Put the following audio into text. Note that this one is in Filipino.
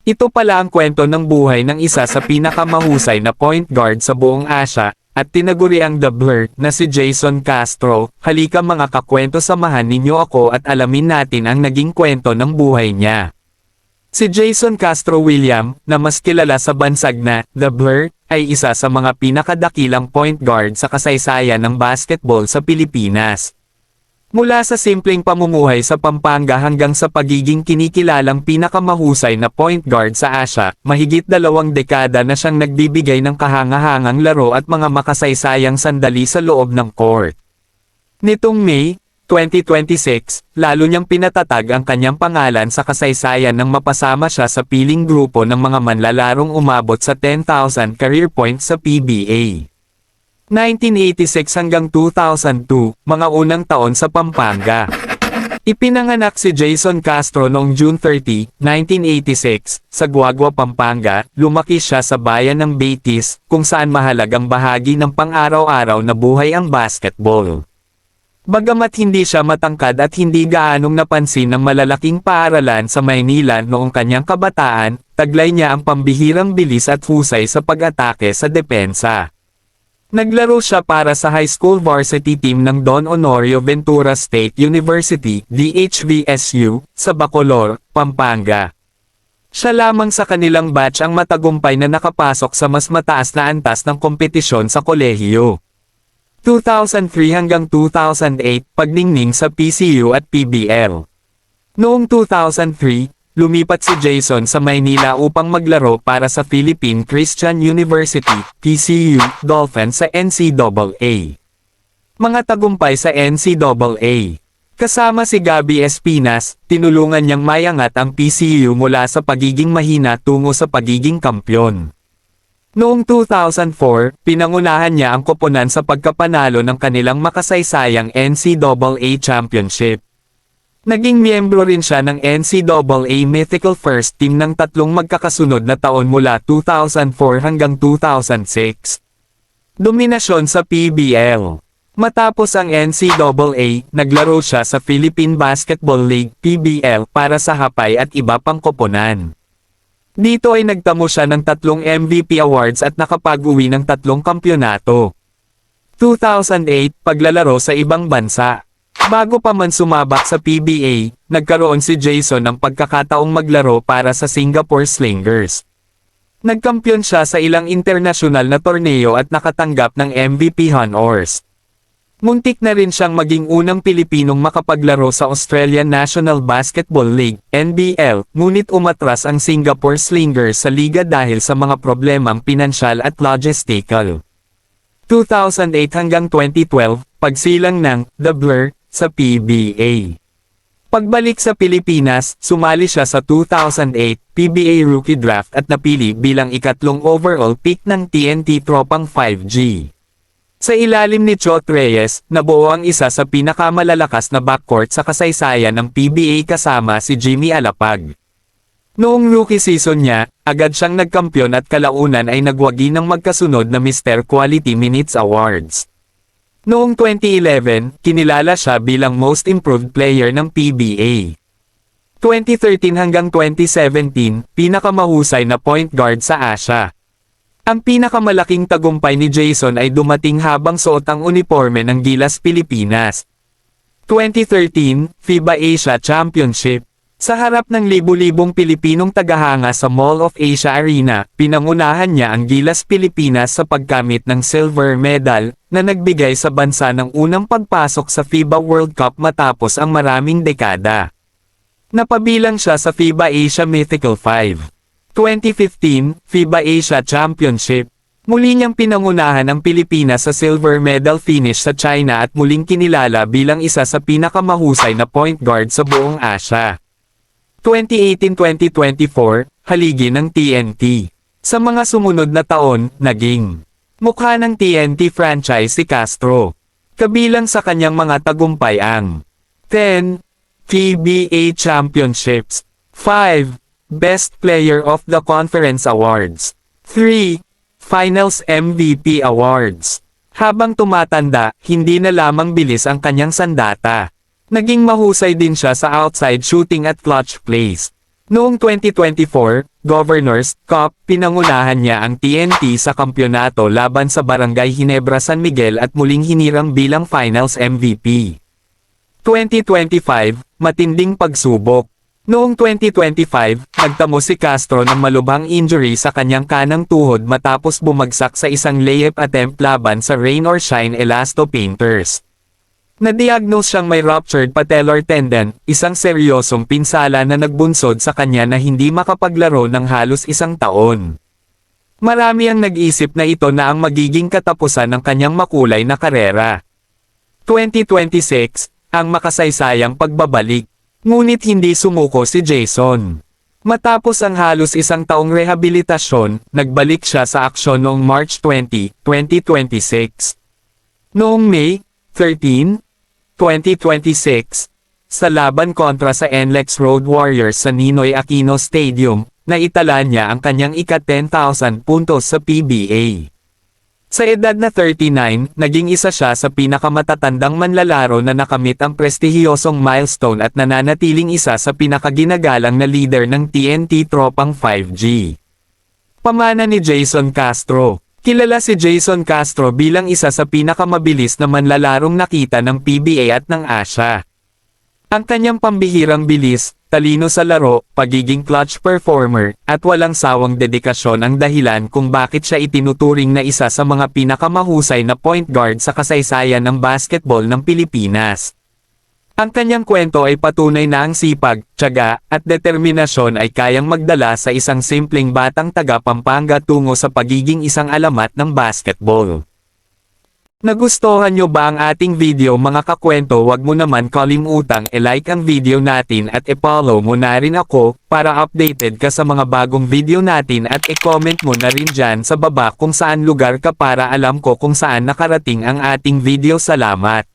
Ito pala ang kwento ng buhay ng isa sa pinakamahusay na point guard sa buong Asia, at tinaguri ang The Blur na si Jason Castro. Halika mga kakwento, samahan ninyo ako at alamin natin ang naging kwento ng buhay niya. Si Jason Castro William, na mas kilala sa bansag na The Blur, ay isa sa mga pinakadakilang point guard sa kasaysayan ng basketball sa Pilipinas. Mula sa simpleng pamumuhay sa Pampanga hanggang sa pagiging kinikilalang pinakamahusay na point guard sa Asia, mahigit 2 dekada na siyang nagbibigay ng kahangahangang laro at mga makasaysayang sandali sa loob ng court. Nitong May 2026, lalo niyang pinatatag ang kanyang pangalan sa kasaysayan nang mapasama siya sa piling grupo ng mga manlalarong umabot sa 10,000 career points sa PBA. 1986 hanggang 2002, mga unang taon sa Pampanga. Ipinanganak si Jason Castro noong June 30, 1986, sa Guagua, Pampanga. Lumaki siya sa bayan ng Betis, kung saan mahalagang bahagi ng pang-araw-araw na buhay ang basketball. Bagamat hindi siya matangkad at hindi gaanong napansin ng malalaking paaralan sa Maynila noong kanyang kabataan, taglay niya ang pambihirang bilis at husay sa pag-atake sa depensa. Naglaro siya para sa high school varsity team ng Don Honorio Ventura State University, DHVSU, sa Bacolor, Pampanga. Siya lamang sa kanilang batch ang matagumpay na nakapasok sa mas mataas na antas ng kompetisyon sa kolehiyo. 2003 hanggang 2008, pagningning sa PCU at PBL. Noong 2003, lumipat si Jason sa Maynila upang maglaro para sa Philippine Christian University, PCU, Dolphins sa NCAA. Mga tagumpay sa NCAA. Kasama si Gabby Espinas, tinulungan niyang mayangat ang PCU mula sa pagiging mahina tungo sa pagiging kampyon. Noong 2004, pinangunahan niya ang koponan sa pagkapanalo ng kanilang makasaysayang NCAA Championship. Naging miyembro rin siya ng NCAA Mythical First Team ng 3 magkakasunod na taon mula 2004 hanggang 2006. Dominasyon sa PBL. Matapos ang NCAA, naglaro siya sa Philippine Basketball League (PBL) para sa Hapay at iba pang koponan. Dito ay nagtamo siya ng 3 MVP awards at nakapag-uwi ng 3 kampyonato. 2008, paglalaro sa ibang bansa. Bago pa man sumabak sa PBA, nagkaroon si Jason ng pagkakataong maglaro para sa Singapore Slingers. Nagkampiyon siya sa ilang internasyonal na torneo at nakatanggap ng MVP honors. Muntik na rin siyang maging unang Pilipinong makapaglaro sa Australian National Basketball League, NBL, ngunit umatras ang Singapore Slingers sa liga dahil sa mga problemang pinansyal at logistical. 2008 hanggang 2012, pagsilang ng The Blur sa PBA. Pagbalik sa Pilipinas, sumali siya sa 2008 PBA Rookie Draft at napili bilang ikatlong overall pick ng TNT Tropang 5G. Sa ilalim ni Chot Reyes, nabuo ang isa sa pinakamalalakas na backcourt sa kasaysayan ng PBA kasama si Jimmy Alapag. Noong rookie season niya, agad siyang nagkampiyon at kalaunan ay nagwagi ng magkasunod na Mr. Quality Minutes Awards. Noong 2011, kinilala siya bilang Most Improved Player ng PBA. 2013 hanggang 2017, pinakamahusay na point guard sa Asia. Ang pinakamalaking tagumpay ni Jason ay dumating habang suot ang uniforme ng Gilas Pilipinas. 2013, FIBA Asia Championship. Sa harap ng libu-libong Pilipinong tagahanga sa Mall of Asia Arena, pinangunahan niya ang Gilas Pilipinas sa pagkamit ng silver medal, na nagbigay sa bansa ng unang pagpasok sa FIBA World Cup matapos ang maraming dekada. Napabilang siya sa FIBA Asia Mythical 5. 2015, FIBA Asia Championship. Muli niyang pinangunahan ang Pilipinas sa silver medal finish sa China at muling kinilala bilang isa sa pinakamahusay na point guard sa buong Asia. 2018-2024, haligi ng TNT. Sa mga sumunod na taon, naging mukha ng TNT franchise si Castro. Kabilang sa kanyang mga tagumpay ang 10 PBA Championships, 5 Best Player of the Conference Awards, 3 Finals MVP Awards. Habang tumatanda, hindi na lamang bilis ang kanyang sandata. Naging mahusay din siya sa outside shooting at clutch plays. Noong 2024, Governors Cup, pinangunahan niya ang TNT sa kampyonato laban sa Barangay Ginebra San Miguel at muling hinirang bilang Finals MVP. 2025, matinding pagsubok. Noong 2025, nagtamo si Castro ng malubhang injury sa kanyang kanang tuhod matapos bumagsak sa isang layup attempt laban sa Rain or Shine Elasto Painters. Na-diagnose siyang may ruptured patellar tendon, isang seryosong pinsala na nagbunsod sa kanya na hindi makapaglaro ng halos isang taon. Marami ang nag-isip na ito na ang magiging katapusan ng kanyang makulay na karera. 2026, ang makasaysayang pagbabalik. Ngunit hindi sumuko si Jason. Matapos ang halos isang taong rehabilitasyon, nagbalik siya sa aksyon noong March 20, 2026. Noong May 13, 2026, sa laban kontra sa NLEX Road Warriors sa Ninoy Aquino Stadium, naitala niya ang kanyang ika-10,000 puntos sa PBA. Sa edad na 39, naging isa siya sa pinakamatatandang manlalaro na nakamit ang prestihiyosong milestone at nananatiling isa sa pinakaginagalang na leader ng TNT Tropang 5G. Pamana ni Jason Castro. Kilala si Jason Castro bilang isa sa pinakamabilis na manlalarong nakita ng PBA at ng Asia. Ang kanyang pambihirang bilis, talino sa laro, pagiging clutch performer, at walang sawang dedikasyon ang dahilan kung bakit siya itinuturing na isa sa mga pinakamahusay na point guard sa kasaysayan ng basketball ng Pilipinas. Ang kanyang kwento ay patunay na ang sipag, tiyaga, at determinasyon ay kayang magdala sa isang simpleng batang taga Pampanga tungo sa pagiging isang alamat ng basketball. Nagustuhan nyo ba ang ating video mga kakwento? Wag mo naman kalimutang i-like ang video natin at i-follow mo na rin ako, para updated ka sa mga bagong video natin at i-comment mo na rin dyan sa baba kung saan lugar ka para alam ko kung saan nakarating ang ating video. Salamat!